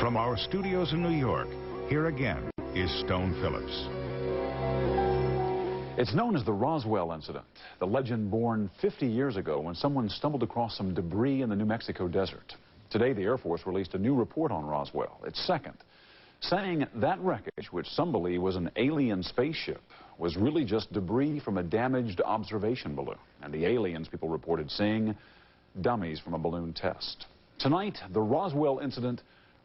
From our studios in New York, here again is Stone Phillips. It's known as the Roswell incident, the legend born 50 years ago when someone stumbled across some debris in the New Mexico desert. Today, the Air Force released a new report on Roswell, its second, saying that wreckage, which some believe was an alien spaceship, was really just debris from a damaged observation balloon. And the aliens people reported seeing, dummies from a balloon test. Tonight, the Roswell incident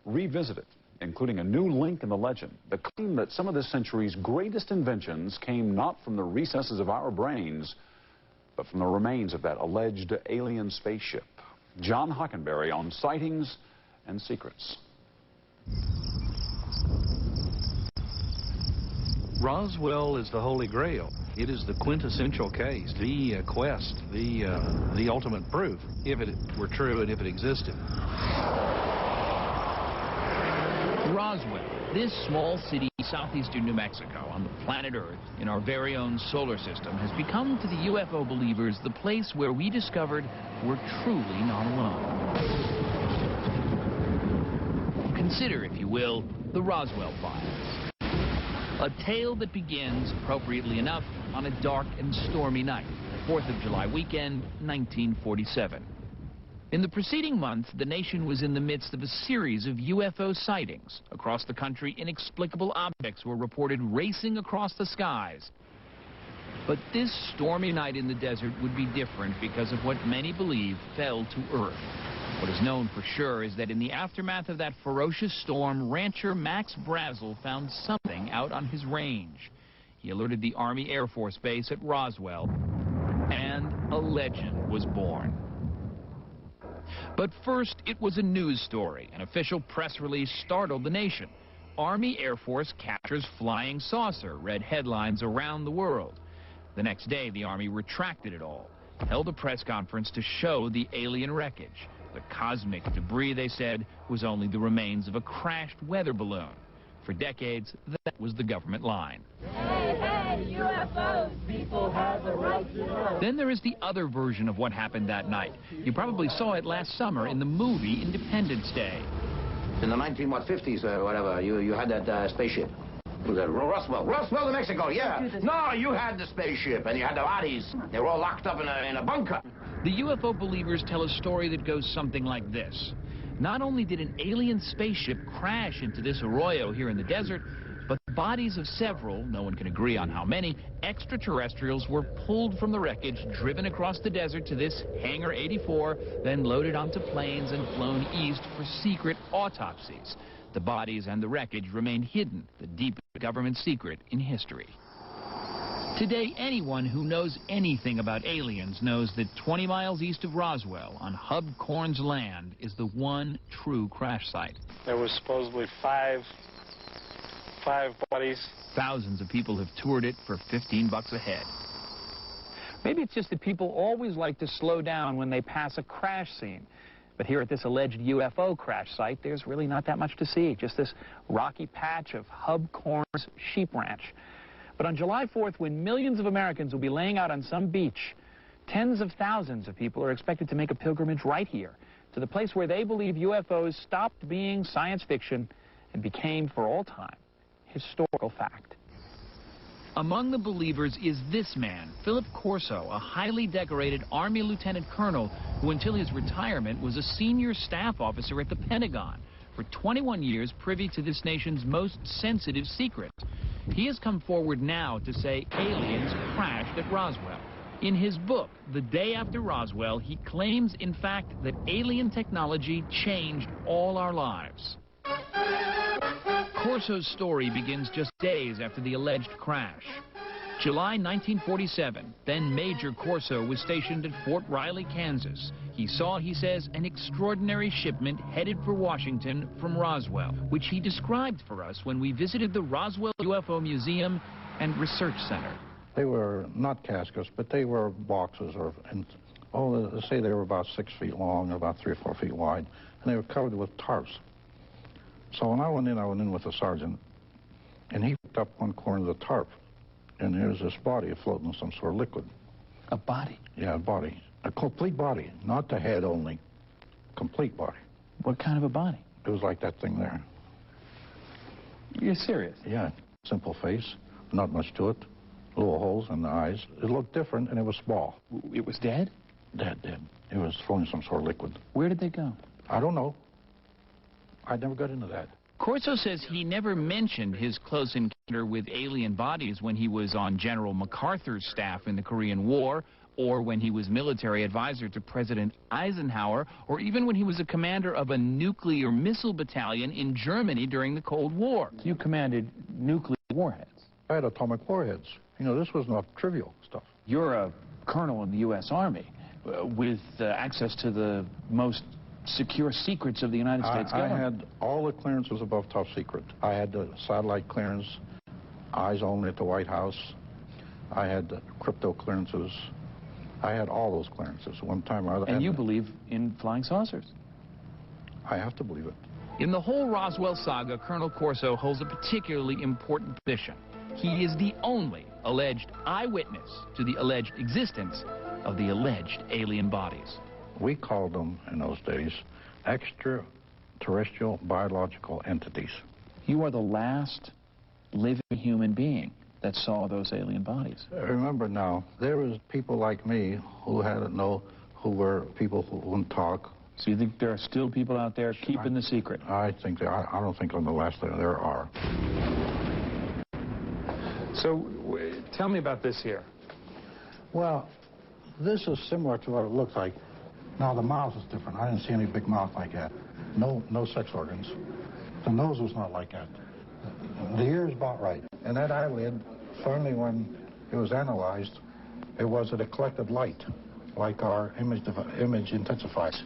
revisited, including a new link in the legend, the claim that some of this century's greatest inventions came not from the recesses of our brains, but from the remains of that alleged alien spaceship. John Hockenberry on sightings and secrets. Roswell is the Holy Grail. It is the quintessential case, the quest, the ultimate proof, if it were true and if it existed. Roswell, this small city southeastern New Mexico on the planet Earth in our very own solar system, has become to the UFO believers the place where we discovered we're truly not alone. Consider, if you will, the Roswell Files. A tale that begins, appropriately enough, on a dark and stormy night, 4th of July weekend, 1947. In the preceding month, the nation was in the midst of a series of UFO sightings. Across the country, inexplicable objects were reported racing across the skies. But this stormy night in the desert would be different because of what many believe fell to earth. What is known for sure is that in the aftermath of that ferocious storm, rancher Max Brazel found something out on his range. He alerted the Army Air Force Base at Roswell, and a legend was born. But first, it was a news story. An official press release startled the nation. Army Air Force captures flying saucer, read headlines around the world. The next day, the Army retracted it all, held a press conference to show the alien wreckage. The cosmic debris, they said, was only the remains of a crashed weather balloon. For decades, that was the government line. Hey, hey, UFOs, people have a right to know. Then there is the other version of what happened that night. You probably saw it last summer in the movie Independence Day. In the 1950s or whatever, you had that spaceship. Was that Roswell, New Mexico, yeah. No, you had the spaceship, and you had the bodies. They were all locked up in a bunker. The UFO believers tell a story that goes something like this. Not only did an alien spaceship crash into this arroyo here in the desert, but the bodies of several, no one can agree on how many, extraterrestrials were pulled from the wreckage, driven across the desert to this Hangar 84, then loaded onto planes and flown east for secret autopsies. The bodies and the wreckage remain hidden, the deepest government secret in history. Today, anyone who knows anything about aliens knows that 20 miles east of Roswell, on Hub Corn's land, is the one true crash site. There was supposedly five bodies. Thousands of people have toured it for $15 a head. Maybe it's just that people always like to slow down when they pass a crash scene. But here at this alleged UFO crash site, there's really not that much to see, just this rocky patch of Hub Corn's sheep ranch. But on July 4th, when millions of Americans will be laying out on some beach, tens of thousands of people are expected to make a pilgrimage right here to the place where they believe UFOs stopped being science fiction and became, for all time, historical fact. Among the believers is this man, Philip Corso, a highly decorated Army lieutenant colonel who until his retirement was a senior staff officer at the Pentagon, for 21 years privy to this nation's most sensitive secret. He has come forward now to say aliens crashed at Roswell. In his book, The Day After Roswell, he claims, in fact, that alien technology changed all our lives. Corso's story begins just days after the alleged crash. July 1947, then Major Corso was stationed at Fort Riley, Kansas. He saw, he says, an extraordinary shipment headed for Washington from Roswell, which he described for us when we visited the Roswell UFO Museum and Research Center. They were not caskets, but they were boxes, let's say they were about 6 feet long, about 3 or 4 feet wide, and they were covered with tarps. So when I went in with the sergeant, and he picked up one corner of the tarp, and there's this body floating in some sort of liquid. A body? Yeah, a body. A complete body, not the head only. Complete body. What kind of a body? It was like that thing there. You're serious? Yeah, simple face, not much to it. Little holes in the eyes. It looked different, and it was small. It was dead? Dead. It was throwing some sort of liquid. Where did they go? I don't know. I never got into that. Corso says he never mentioned his close encounter with alien bodies when he was on General MacArthur's staff in the Korean War, or when he was military advisor to President Eisenhower, or even when he was a commander of a nuclear missile battalion in Germany during the Cold War. You commanded nuclear warheads. I had atomic warheads. You know, this was not trivial stuff. You're a colonel in the U.S. Army with access to the most secure secrets of the United States government. I had all the clearances above top secret. I had the satellite clearance, eyes only at the White House. I had the crypto clearances. I had all those clearances one time or other. And you believe in flying saucers? I have to believe it. In the whole Roswell saga, Colonel Corso holds a particularly important position. He is the only alleged eyewitness to the alleged existence of the alleged alien bodies. We called them, in those days, extraterrestrial biological entities. You are the last living human being that saw those alien bodies. Remember now, there was people like me who had to know, who were people who wouldn't talk. So you think there are still people out there keeping the secret? I think I don't think I'm the last there are. So tell me about this here. Well, this is similar to what it looks like. Now, the mouth is different. I didn't see any big mouth like that. No sex organs. The nose was not like that. The ear is about right. And that eyelid, finally, when it was analyzed, it was that it collected light, like our image intensifies.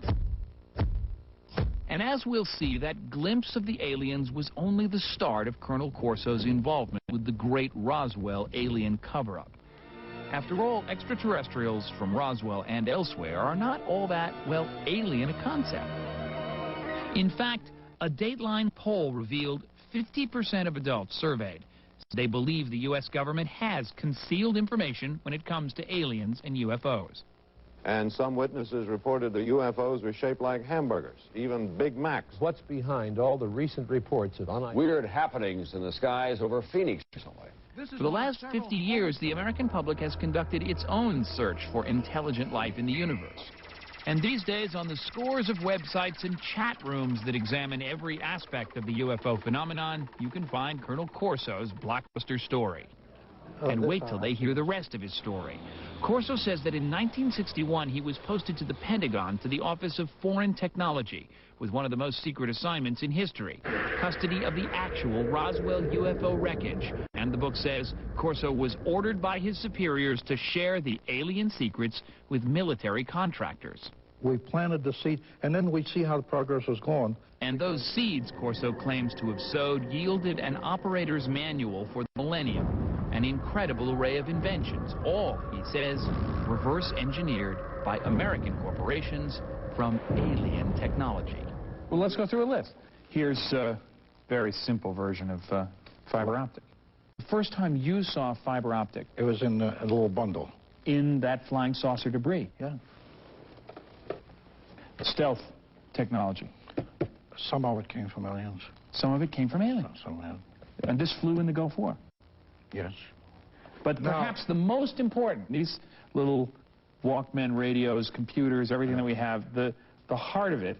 And as we'll see, that glimpse of the aliens was only the start of Colonel Corso's involvement with the great Roswell alien cover-up. After all, extraterrestrials from Roswell and elsewhere are not all that, well, alien a concept. In fact, a Dateline poll revealed 50% of adults surveyed they believe the U.S. government has concealed information when it comes to aliens and UFOs. And some witnesses reported the UFOs were shaped like hamburgers, even Big Macs. What's behind all the recent reports of weird happenings in the skies over Phoenix recently? For the last 50 years, the American public has conducted its own search for intelligent life in the universe. And these days, on the scores of websites and chat rooms that examine every aspect of the UFO phenomenon, you can find Colonel Corso's blockbuster story. And wait till they hear the rest of his story. Corso says that in 1961, he was posted to the Pentagon to the Office of Foreign Technology with one of the most secret assignments in history, custody of the actual Roswell UFO wreckage. And the book says Corso was ordered by his superiors to share the alien secrets with military contractors. We planted the seed, and then we'd see how the progress was going. And those seeds, Corso claims to have sowed, yielded an operator's manual for the millennium. An incredible array of inventions, all, he says, reverse engineered by American corporations from alien technology. Well, let's go through a list. Here's a very simple version of fiber optic. The first time you saw fiber optic? It was in a little bundle. In that flying saucer debris? Yeah. Stealth technology. Some of it came from aliens. Some of it came from aliens? Some of it. And this flew in the Gulf War? Yes. But perhaps the most important, these little Walkman radios, computers, everything that we have, the heart of it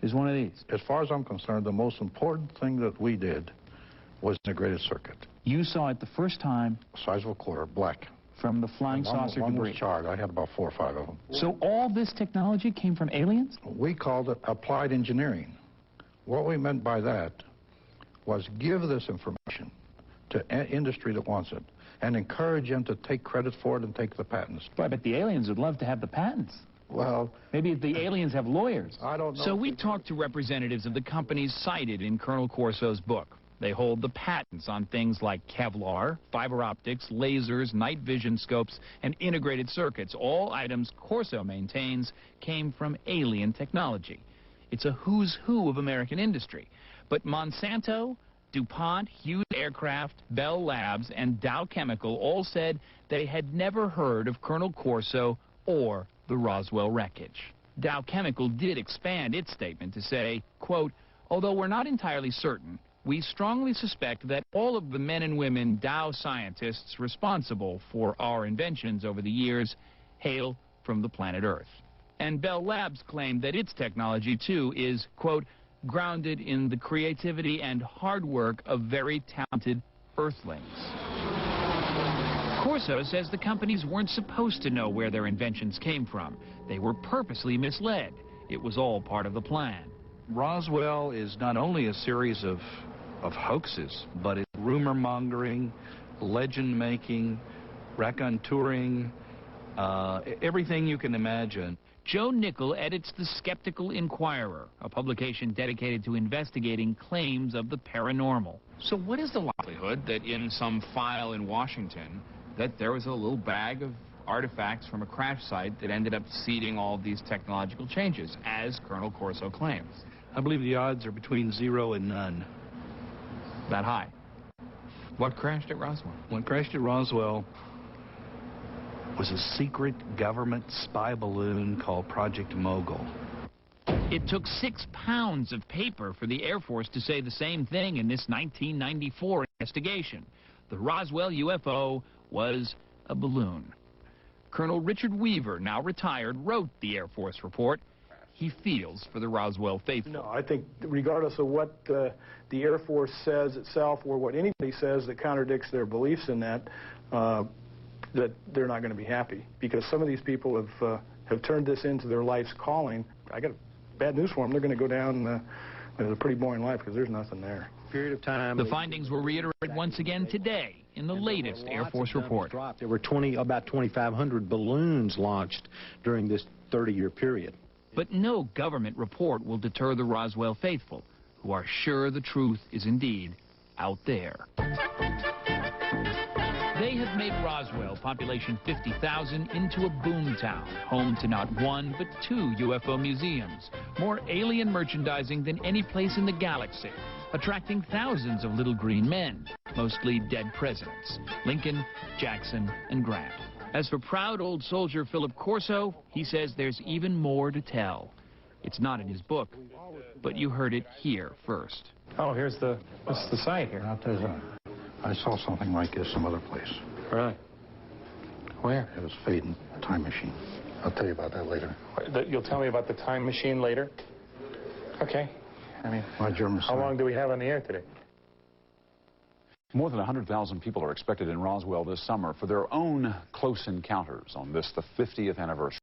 is one of these. As far as I'm concerned, the most important thing that we did was integrated circuit. You saw it the first time. Size of a quarter, black. From the flying saucer one debris. Was charred. I had about 4 or 5 of them. So all this technology came from aliens? We called it applied engineering. What we meant by that was give this information to industry that wants it and encourage them to take credit for it and take the patents. Right, but the aliens would love to have the patents. Well, maybe the aliens have lawyers. I don't know. So we talked to representatives of the companies cited in Colonel Corso's book. They hold the patents on things like Kevlar, fiber optics, lasers, night vision scopes, and integrated circuits. All items Corso maintains came from alien technology. It's a who's who of American industry. But Monsanto, DuPont, Hughes Aircraft, Bell Labs, and Dow Chemical all said they had never heard of Colonel Corso or the Roswell wreckage. Dow Chemical did expand its statement to say, quote, although we're not entirely certain, we strongly suspect that all of the men and women Dow scientists responsible for our inventions over the years hail from the planet Earth. And Bell Labs claimed that its technology, too, is, quote, grounded in the creativity and hard work of very talented Earthlings. Corso says the companies weren't supposed to know where their inventions came from. They were purposely misled. It was all part of the plan. Roswell is not only a series of hoaxes, but it's rumor-mongering, legend-making, raconteuring, everything you can imagine. Joe Nickel edits The Skeptical Inquirer, a publication dedicated to investigating claims of the paranormal. So what is the likelihood that in some file in Washington that there was a little bag of artifacts from a crash site that ended up seeding all these technological changes, as Colonel Corso claims? I believe the odds are between 0 and none. That high? What crashed at Roswell? What crashed at Roswell was a secret government spy balloon called Project Mogul. It took 6 pounds of paper for the Air Force to say the same thing in this 1994 investigation. The Roswell UFO was a balloon. Colonel Richard Weaver, now retired, wrote the Air Force report. He feels for the Roswell faithful. No, I think regardless of what the Air Force says itself or what anybody says that contradicts their beliefs in that, that they're not going to be happy, because some of these people have turned this into their life's calling. I got bad news for them. They're going to go down with a pretty boring life because there's nothing there. Period of time. The findings were reiterated once again today in the latest Air Force report. There were about 2,500 balloons launched during this 30-year period. But no government report will deter the Roswell faithful, who are sure the truth is indeed out there. They have made Roswell, population 50,000, into a boomtown, home to not one but 2 UFO museums, more alien merchandising than any place in the galaxy, attracting thousands of little green men, mostly dead presidents, Lincoln, Jackson, and Grant. As for proud old soldier Philip Corso, he says there's even more to tell. It's not in his book, but you heard it here first. Oh, this is the site here. I saw something like this some other place. Really? Where? It was Fate and Time Machine. I'll tell you about that later. You'll tell me about the time machine later? Okay. I mean, how long do we have on the air today? More than 100,000 people are expected in Roswell this summer for their own close encounters on this, the 50th anniversary.